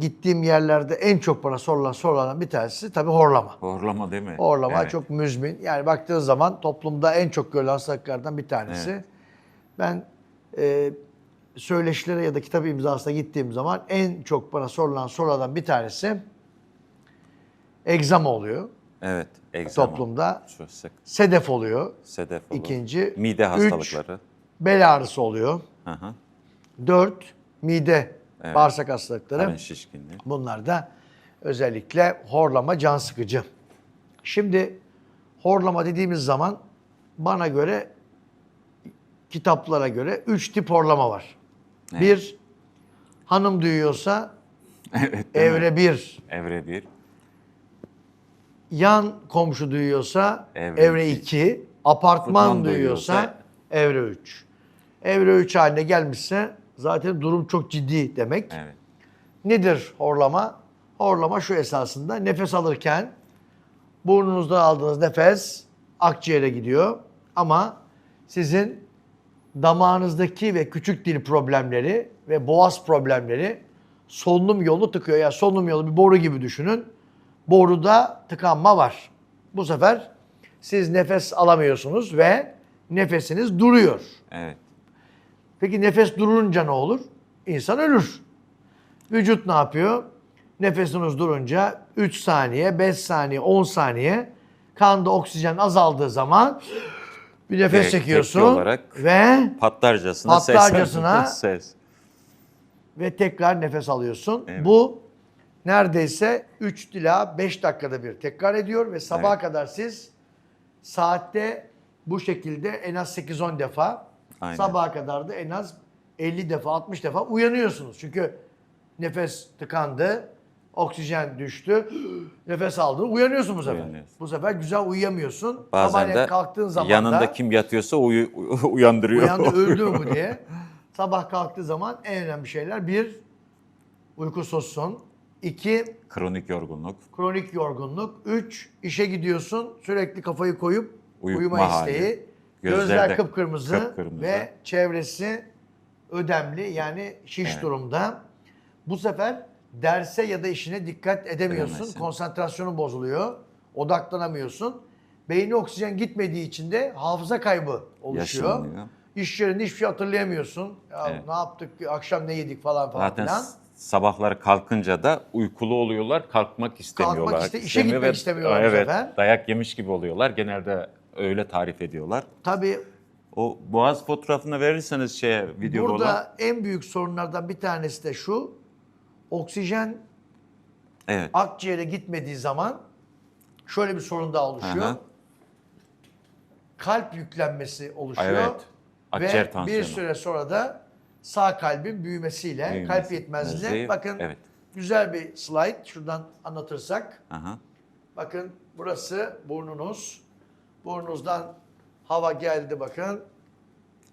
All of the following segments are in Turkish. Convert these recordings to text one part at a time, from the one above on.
Gittiğim yerlerde en çok bana sorulan sorulardan bir tanesi tabii horlama. Horlama değil mi? Horlama Evet. çok müzmin. Yani baktığın zaman toplumda en çok görülen hastalıklardan bir tanesi. Evet. Ben söyleşilere ya da kitap imzasına gittiğim zaman en çok bana sorulan sorulardan bir tanesi egzama oluyor Evet. Egzama. toplumda. Şu sık. Sedef oluyor. Sedef olur. İkinci. Mide hastalıkları. 3, bel ağrısı oluyor. Hı hı. 4, mide, Evet. bağırsak hastalıkları. Karın şişkinliği. Bunlar da özellikle horlama can sıkıcı. Şimdi horlama dediğimiz zaman bana göre, kitaplara göre 3 tip horlama var. Evet. Bir, hanım duyuyorsa Evet. değil mi? evre 1. Evre 1. Yan komşu duyuyorsa Evre evre iki. 2. Apartman Apartman duyuyorsa duyuyorsa evre 3. Evre 3 haline gelmişse zaten durum çok ciddi demek. Evet. Nedir horlama? Horlama şu esasında: nefes alırken burnunuzdan aldığınız nefes akciğere gidiyor. Ama sizin damağınızdaki ve küçük dil problemleri ve boğaz problemleri solunum yolunu tıkıyor. Yani solunum yolu bir boru gibi düşünün. Boruda tıkanma var. Bu sefer siz nefes alamıyorsunuz ve nefesiniz duruyor. Evet. Peki nefes durunca ne olur? İnsan ölür. Vücut ne yapıyor? Nefesiniz durunca 3 saniye, 5 saniye, 10 saniye kanda oksijen azaldığı zaman bir nefes Direkt çekiyorsun tepki olarak ve Patlarcasına Patlarcasına ses. tekrar nefes alıyorsun. Evet. Bu neredeyse 3 ila 5 dakikada bir tekrar ediyor ve sabaha Evet. kadar siz saatte bu şekilde en az 8-10 defa, Aynen. sabaha kadar da en az 50 defa, 60 defa uyanıyorsunuz. Çünkü nefes tıkandı, oksijen düştü, nefes aldın, uyanıyorsun bu sefer. Uyanıyorsun. Bu sefer güzel uyuyamıyorsun. Bazen Sabahleyin de kalktığın zaman yanında da kim yatıyorsa uyandırıyor. uyandı, öldü mü bu diye. Sabah kalktığı zaman en önemli şeyler: bir, uykusuzsun; iki, Kronik yorgunluk. kronik yorgunluk; üç, işe gidiyorsun, sürekli kafayı koyup Uyuma uyuma hali. isteği; Gözler gözler de kıpkırmızı kıpkırmızı. ve çevresi ödemli, yani şiş Evet. durumda. Bu sefer derse ya da işine dikkat edemiyorsun. Edemezsin. Konsantrasyonun bozuluyor. Odaklanamıyorsun. Beyne oksijen gitmediği için de hafıza kaybı oluşuyor. Yaşanıyor. İş yerinde hiçbir şey hatırlayamıyorsun. Ya Evet. ne yaptık, akşam ne yedik falan Zaten filan. sabahları kalkınca da uykulu oluyorlar, kalkmak istemiyorlar. işe gitmek istemiyorlar bu evet, sefer. dayak yemiş gibi oluyorlar. Genelde öyle tarif ediyorlar. Tabii O boğaz fotoğrafını verirseniz video burada en büyük sorunlardan bir tanesi de şu: oksijen Evet. akciğere gitmediği zaman şöyle bir sorun daha oluşuyor. Aha. Kalp yüklenmesi oluşuyor. Evet. Akciğer Ve tansiyonu. bir süre sonra da sağ kalbin büyümesiyle, Büyümesi, kalp yetmezliğine. mezliği, Bakın evet. güzel bir slide. Şuradan anlatırsak. Aha. Bakın burası burnunuz. Burnunuzdan hava geldi bakın.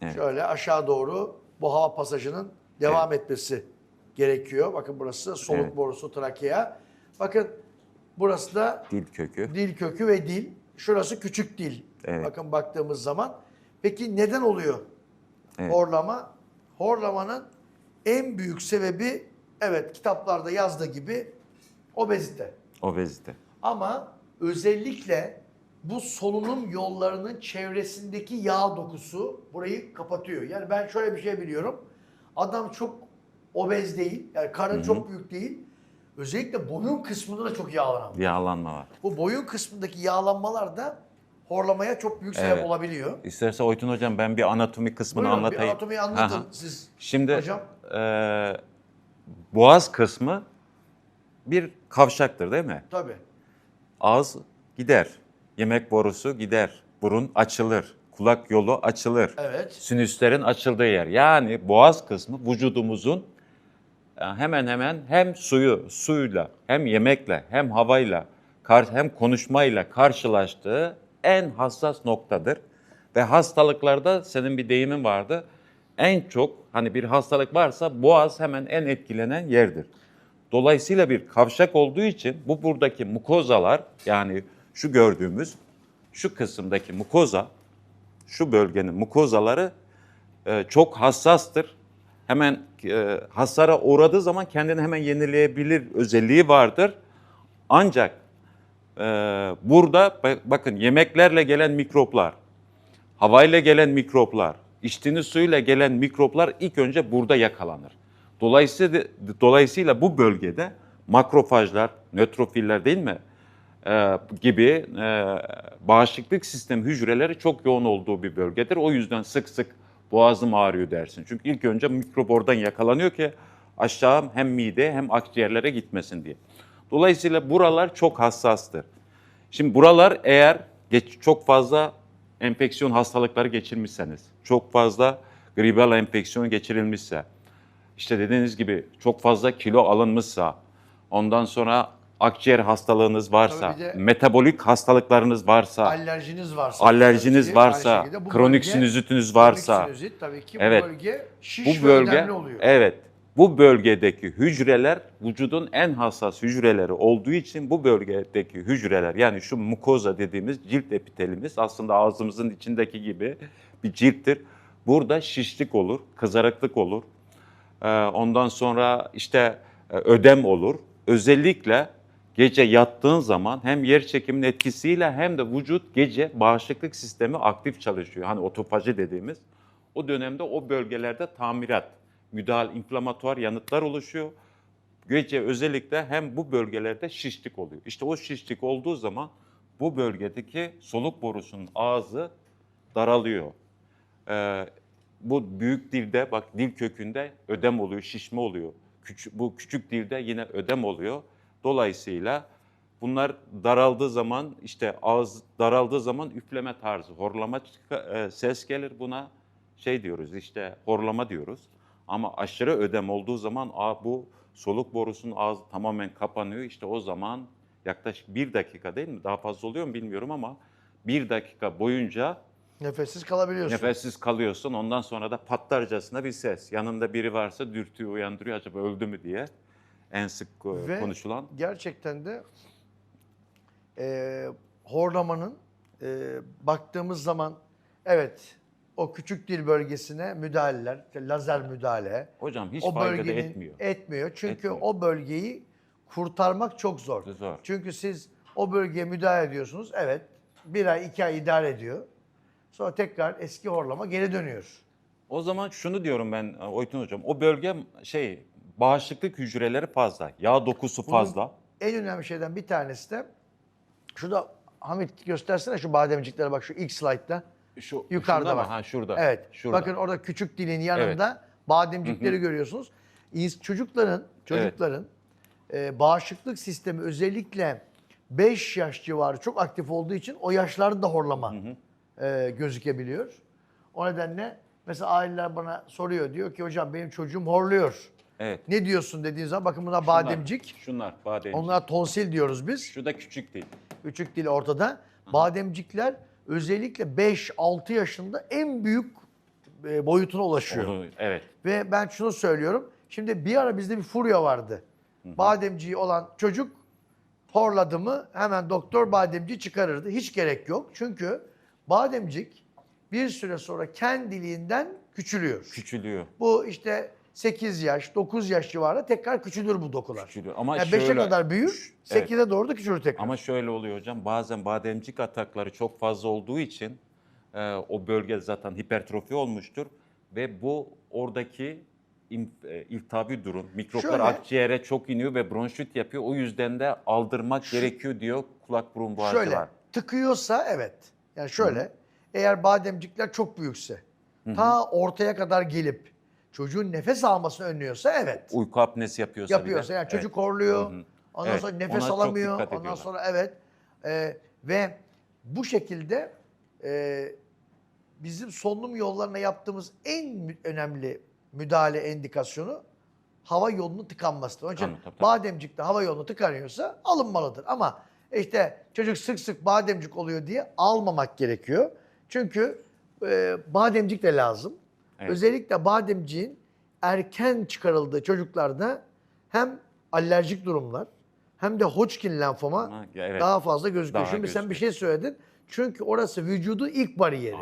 Evet. Şöyle aşağı doğru bu hava pasajının devam etmesi gerekiyor. Bakın burası soluk Evet. borusu, trakea. Bakın burası da Dil kökü. dil kökü ve dil. Şurası küçük dil. Evet. Bakın baktığımız zaman. Peki neden oluyor Evet. horlama? Horlamanın en büyük sebebi, evet, kitaplarda yazdığı gibi obezite. Obezite. Ama özellikle bu solunum yollarının çevresindeki yağ dokusu burayı kapatıyor. Yani ben şöyle bir şey biliyorum. Adam çok obez değil, yani karın çok büyük değil. Özellikle boyun kısmında da çok yağlanan. Yağlanma var. Bu boyun kısmındaki yağlanmalar da horlamaya çok büyük sebep Evet. olabiliyor. İsterse Oytun Hocam ben bir anatomi kısmını Buyurun, anlatayım. bir anatomiyi anlatın Aha. siz Şimdi hocam. Boğaz kısmı bir kavşaktır değil mi? Tabii. Ağız gider, yemek borusu gider, burun açılır, kulak yolu açılır. Evet. Sinüslerin açıldığı yer. Yani boğaz kısmı vücudumuzun hemen hemen hem suyla, hem yemekle, hem havayla, hem konuşmayla karşılaştığı en hassas noktadır. Ve hastalıklarda senin bir deyimin vardı. En çok hani bir hastalık varsa boğaz hemen en etkilenen yerdir. Dolayısıyla bir kavşak olduğu için bu buradaki mukozalar, yani şu gördüğümüz şu kısımdaki mukoza, şu bölgenin mukozaları çok hassastır. hemen hasara uğradığı zaman kendini hemen yenileyebilir özelliği vardır. Ancak burada bakın yemeklerle gelen mikroplar, havayla gelen mikroplar, içtiğiniz suyla gelen mikroplar ilk önce burada yakalanır. Dolayısıyla bu bölgede makrofajlar, nötrofiller değil mi? Gibi bağışıklık sistemi hücreleri çok yoğun olduğu bir bölgedir. O yüzden sık sık boğazım ağrıyor dersin. Çünkü ilk önce mikrop oradan yakalanıyor ki aşağı hem mide hem akciğerlere gitmesin diye. Dolayısıyla buralar çok hassastır. Şimdi buralar eğer çok fazla enfeksiyon hastalıkları geçirmişseniz, çok fazla gribal enfeksiyon geçirilmişse, işte dediğiniz gibi çok fazla kilo alınmışsa, ondan sonra akciğer hastalığınız varsa, Tabii bir de metabolik hastalıklarınız varsa, alerjiniz varsa, varsa, aynı şekilde bu kronik bölge- sinüzitiniz varsa, kronik sinüzit tabii ki evet, bu bölge şiş bu ve bölge, önemli oluyor. evet, bu bölgedeki hücreler vücudun en hassas hücreleri olduğu için bu bölgedeki hücreler, yani şu mukoza dediğimiz cilt epitelimiz aslında ağzımızın içindeki gibi bir cilttir. Burada şişlik olur, kızarıklık olur. Ondan sonra işte ödem olur. Özellikle gece yattığın zaman hem yer çekiminin etkisiyle hem de vücut gece bağışıklık sistemi aktif çalışıyor. Hani otofaji dediğimiz. O dönemde o bölgelerde tamirat, müdahale, inflamatuar yanıtlar oluşuyor. Gece özellikle hem bu bölgelerde şişlik oluyor. İşte o şişlik olduğu zaman bu bölgedeki soluk borusunun ağzı daralıyor. Bu büyük dilde bak dil kökünde ödem oluyor, şişme oluyor. Bu küçük dilde yine ödem oluyor. Dolayısıyla bunlar daraldığı zaman işte ağız daraldığı zaman üfleme tarzı, horlama ses gelir buna şey diyoruz işte horlama diyoruz. Ama aşırı ödem olduğu zaman bu soluk borusunun ağzı tamamen kapanıyor. İşte o zaman yaklaşık 1 dakika değil mi? Daha fazla oluyor mu bilmiyorum ama 1 dakika boyunca Nefessiz kalabiliyorsun. nefessiz kalıyorsun. Ondan sonra da patlarcasına bir ses. Yanında biri varsa dürtüyü uyandırıyor. Acaba öldü mü diye. En sık Ve konuşulan. gerçekten de horlamanın baktığımız zaman evet o küçük dil bölgesine müdahaleler, işte lazer müdahale Hocam hiç o fayda da bölgenin etmiyor. etmiyor. Çünkü Etmiyor. o bölgeyi kurtarmak çok zor. Zor. Çünkü siz o bölgeye müdahale ediyorsunuz. Evet 1 ay 2 ay idare ediyor. Sonra tekrar eski horlama geri dönüyor. O zaman şunu diyorum ben Oytun Hocam. O bölge bağışıklık hücreleri fazla. Yağ dokusu Bunun fazla. en önemli şeyden bir tanesi de şurada Hamit göstersene şu bademciklere bak şu ilk slaytta. Yukarıda Şunda var. mı? Ha şurada. Evet. Şurada. Bakın orada küçük dilin yanında bademcikleri görüyorsunuz. Çocukların bağışıklık sistemi özellikle 5 yaş civarı çok aktif olduğu için o yaşlarda da horlama gözükebiliyor. O nedenle mesela aileler bana soruyor. Diyor ki hocam benim çocuğum horluyor. Evet. Ne diyorsun dediğin zaman bakın bunlar bademcik. Şunlar bademcik. Onlar tonsil diyoruz biz. Şu da küçük değil. Küçük dil ortada. Bademcikler özellikle 5-6 yaşında en büyük boyutuna ulaşıyor. Evet. Ve ben şunu söylüyorum. Şimdi bir ara bizde bir furya vardı. Bademciği olan çocuk horladı mı hemen doktor bademciği çıkarırdı. Hiç gerek yok. Çünkü bademcik bir süre sonra kendiliğinden küçülüyor. Küçülüyor. Bu işte 8 yaş, 9 yaş civarında tekrar küçülür bu dokular. Küçülüyor. Ama Yani 5'e kadar büyür, Evet. 8'e doğru da küçülür tekrar. Ama şöyle oluyor hocam, bazen bademcik atakları çok fazla olduğu için o bölge zaten hipertrofi olmuştur ve bu oradaki iltihabi durum, mikroplar Şöyle- akciğere çok iniyor ve bronşit yapıyor. O yüzden de aldırmak gerekiyor diyor kulak burun boğazcılar. Şöyle tıkıyorsa evet. Yani şöyle eğer bademcikler çok büyükse ta ortaya kadar gelip çocuğun nefes almasını önlüyorsa evet. Uyku apnesi yapıyorsa bir de. Yapıyorsa yani çocuk horluyor. Ondan Evet, sonra ona nefes çok alamıyor. dikkat Ondan ediyorlar. sonra evet. Ve bu şekilde bizim solunum yollarına yaptığımız en önemli müdahale endikasyonu hava yolunun tıkanmasıdır. Onun için Tabii. bademcikte hava yolunu tıkanıyorsa alınmalıdır. Ama işte çocuk sık sık bademcik oluyor diye almamak gerekiyor. Çünkü bademcik de lazım. Evet. Özellikle bademciğin erken çıkarıldığı çocuklarda hem alerjik durumlar hem de Hodgkin lenfoma Evet. daha fazla gözüküyor. Daha Şimdi sen bir gözüküyor. şey söyledin. Çünkü orası vücudun ilk bariyeri.